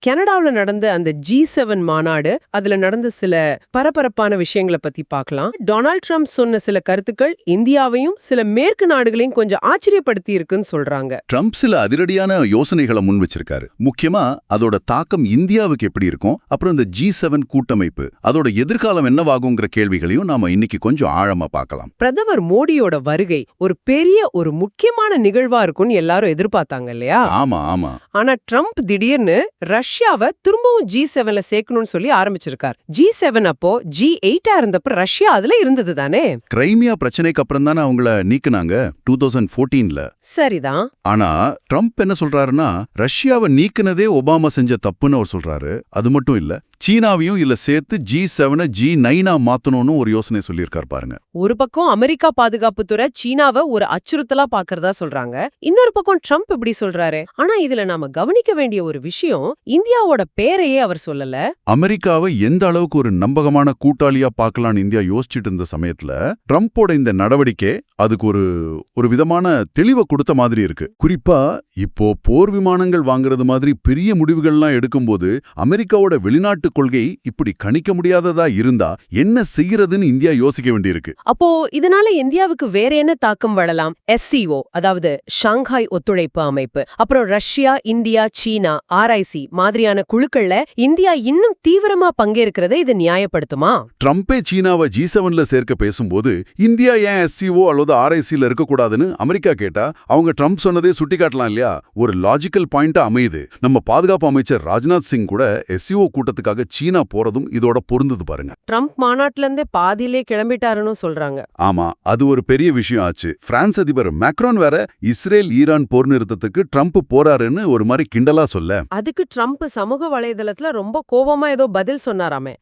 கனடாவுல நடந்த அந்த G7 மாநாடு, அதுல நடந்த சில பரபரப்பான விஷயங்களை பத்தி பார்க்கலாம். டொனால்ட் ட்ரம்ப் சொன்ன சில கருத்துக்கள் இந்தியாவையும் சில மேற்கு நாடுகளையும் கொஞ்சம் ஆச்சரியப்படுத்தி இருக்குன்னு சொல்றாங்க. ட்ரம்ப் சில அதிரடியான யோசனைகளை முன் வச்சிருக்காரு. முக்கியமா அதோட தாக்கம் இந்தியாவுக்கு எப்படி இருக்கும், அப்புறம் இந்த G7 கூட்டமைப்பு அதோட எதிர்காலம் என்னவாகுங்கிற கேள்விகளையும் நாம இன்னைக்கு கொஞ்சம் ஆழமா பார்க்கலாம். பிரதமர் மோடியோட வருகை ஒரு ஒரு முக்கியமான நிகழ்வா இருக்கும்னு எல்லாரும் எதிர்பார்த்தாங்க இல்லையா? ஆமா ஆமா. ஆனா ட்ரம்ப் திடீர்னு ரஷ்யாவை திரும்பவும் G7ல சேர்க்கணும்னு சொல்லி ஆரம்பிச்சிருக்கார். G7 அப்போ G8 இருந்தப்ப ரஷ்யா அதுல இருந்தது தானே. கிரைமியா பிரச்சனைக்கு அப்புறம் தானே அவங்கள நீக்குனாங்க 2014ல. சரிதான். ஆனா ட்ரம்ப் என்ன சொல்றாருன்னா, ரஷ்யாவை நீக்குனதே ஒபாமா செஞ்ச தப்புன்னு அவர் சொல்றாரு. அது மட்டும் இல்ல, சீனாவையும் இல்ல சேர்த்து G7 G9 மாத்தணும்னு ஒரு யோசனை சொல்லியிருக்காரு பாருங்க. ஒரு பக்கம் அமெரிக்கா பாதுகாப்புத்துறை சீனாவை ஒரு அச்சுறுத்தலா பாக்குறதா சொல்றாங்க, இன்னொரு பக்கம் ட்ரம்ப் இப்படி சொல்றாரு. ஆனா இதுல நாம கவனிக்க வேண்டிய ஒரு விஷயம், இந்தியாவோட பேரையே அவர் சொல்லல. அமெரிக்காவை எந்த அளவுக்கு ஒரு நம்பகமான கூட்டாளியா பார்க்கலான்னு இந்தியா யோசிச்சுட்டு இருந்த சமயத்துல ட்ரம்போட இந்த நடவடிக்கை அதுக்கு ஒரு விதமான தெளிவை கொடுத்த மாதிரி இருக்கு. குறிப்பா இப்போ போர் விமானங்கள் வாங்குறது மாதிரி பெரிய முடிவுகள்லாம் எடுக்கும்போது அமெரிக்காவோட வெளிநாட்டு கொள்கை இப்படி கணிக்க முடியாததா இருந்தா என்ன செய்யறதுன்னு இந்தியா யோசிக்க வேண்டியிருக்கு. அப்போ இதனால இந்தியாவுக்கு வேற என்ன தாக்கம் வரலாம்? SCO, அதாவது ஷாங்காய் ஒத்துழைப்பு அமைப்பு, அப்புறம் ரஷ்யா, இந்தியா, சீனா, RIC மாதிரியான குழுக்கள்ல இந்தியா இன்னும் தீவிரமா பங்கேற்கிறத இது நியாயப்படுத்துமா? ட்ரம்பே சீனாவை G7ல சேர்க்க பேசும்போது இந்தியா ஏன் SCO அல்லது RICல இருக்கக்கூடாதுன்னு அமெரிக்கா கேட்டா அவங்க ட்ரம்ப் சொன்னதே சுட்டிக்காட்டலாம் இல்லையா? ஒரு லாஜிக்கல் பாயிண்டா அமையுது. நம்ம பாதுகாப்பு அமைச்சர் ராஜ்நாத் சிங் கூட SCO கூட்டத்துக்காக சீனா போறதும் இதோட பொருந்தது பாருங்க. ட்ரம்ப் மாநாட்டுல இருந்தே பாதியிலே கிளம்பிட்டாருன்னு சொல்றாங்க. ஆமா, அது ஒரு பெரிய விஷயம் ஆச்சு. பிரான்ஸ் அதிபர் மேக்ரான் வேற இஸ்ரேல் ஈரான் போர் நிறுத்தத்துக்கு ட்ரம்ப் போறாருன்னு ஒரு மாதிரி கிண்டலா சொல்ல, அதுக்கு ட்ரம்ப் சமூக வலைதளத்துல ரொம்ப கோபமா ஏதோ பதில் சொன்னாராமே.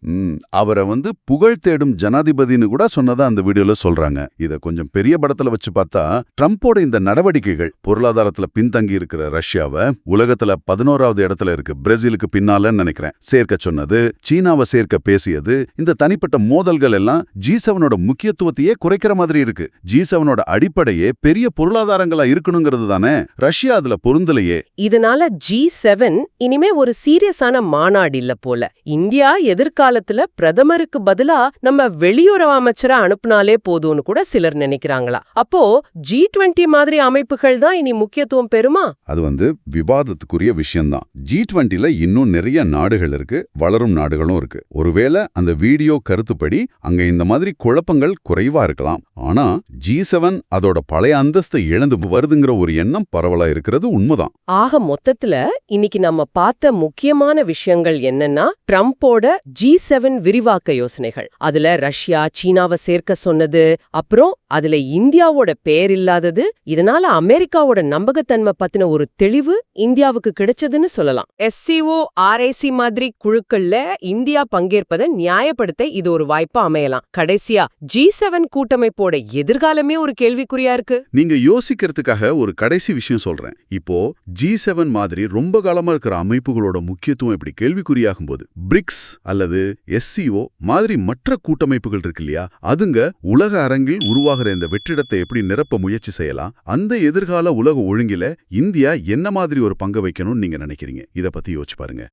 அவரை புகழ் தேடும் ஜனாதிபதினு கூட சொன்னதா அந்த வீடியோல சொல்றாங்க. இத கொஞ்சம் பெரிய படத்துல வச்சு பார்த்தா ட்ரம்போட இந்த நடவடிக்கைகள் பொருளாதாரத்துல பின்தங்கி இருக்கிற ரஷ்யாவை உலகத்துல 11வது இடத்துல இருக்கு, பிரேசிலுக்கு பின்னாலன்னு நினைக்கிறேன், சேர்க்க சொன்னது, சீனாவை சேர்க்க பேசியது, இந்த தனிப்பட்ட மோதல்கள் எல்லாம் G7ஓட முக்கியத்துவத்தையே குறைக்கிற மாதிரி இருக்கு. G7ஓட அடிப்படையே பெரிய பொருளாதாரங்களா இருக்கணுங்கிறது தானே. ரஷ்யா அதுல பொருந்தலையே. இதனால G7 இனிமே ஒரு சீரியஸான மாநாடு இல்ல போல. இந்தியா எதிர்காலத்துல பிரதமருக்கு பதிலா நம்ம வெளியுறவு அமைச்சரை அனுப்புனாலே போதும்னு கூட சிலர் நினைக்கிறாங்களா? அப்போ G20 மாதிரி அமைப்புகள் தான் இனி முக்கியத்துவம் பெறுமா? அது விவாதத்துக்குரிய விஷயம்தான். G20ல இன்னும் நிறைய நாடுகள் இருக்கு, வளரும் நாடுகளும் இருக்கு. ஒருவேளை அந்த வீடியோ கருத்துப்படி அங்க இந்த மாதிரி குழப்பங்கள் குறைவா இருக்கலாம். ஆனா G7 அதோட பழைய அந்தஸ்தை இழந்து வருதுங்கிற ஒரு எண்ணம் பரவலா இருக்கிறது உண்மைதான். ஆக மொத்தத்துல இன்னைக்கு நம்ம பார்த்த முக்கியமான விஷயங்கள் என்னன்னா, ட்ரம்போட G7 விரிவாக்க யோசனைகள், அதுல ரஷ்யா சீனாவை சேர்க்க சொன்னது, அப்புறம் அதுல இந்தியாவோட பேர் இல்லாதது, இதனால அமெரிக்காவோட நம்பகத்தன்மை பத்தின ஒரு தெளிவு இந்தியாவுக்கு கிடைச்சதுன்னு சொல்லலாம். SCO, RIC மாதிரி குழுக்கள்ல இந்தியா பங்கேற்பதை நியாயப்படுத்த இது ஒரு வாய்ப்பா அமையலாம். கடைசியா G7 கூட்டமைப்போட எதிர்காலமே ஒரு கேள்விக்குறியா இருக்கு. நீங்க யோசிக்கிறதுக்காக ஒரு கடைசி விஷயம் சொல்றேன். இப்போ G7 மாதிரி ரொம்ப காலமா இருக்கிற அமைப்புகளோட முக்கியத்துவம் இப்படி கேள்விக்குறியாகும் போது பிரிக்ஸ் அல்லது SCO மாதிரி மற்ற கூட்டமைப்புகள் இருக்கு இல்லையா, அதுங்க உலக அரங்கில் உருவாகிற இந்த வெற்றிடத்தை எப்படி நிரப்ப முயற்சி செய்யலாம்? அந்த எதிர்கால உலக ஒழுங்கில இந்தியா என்ன மாதிரி ஒரு பங்கு வைக்கணும்னு நீங்க நினைக்கிறீங்க? இத பத்தி யோசிச்சு பாருங்க.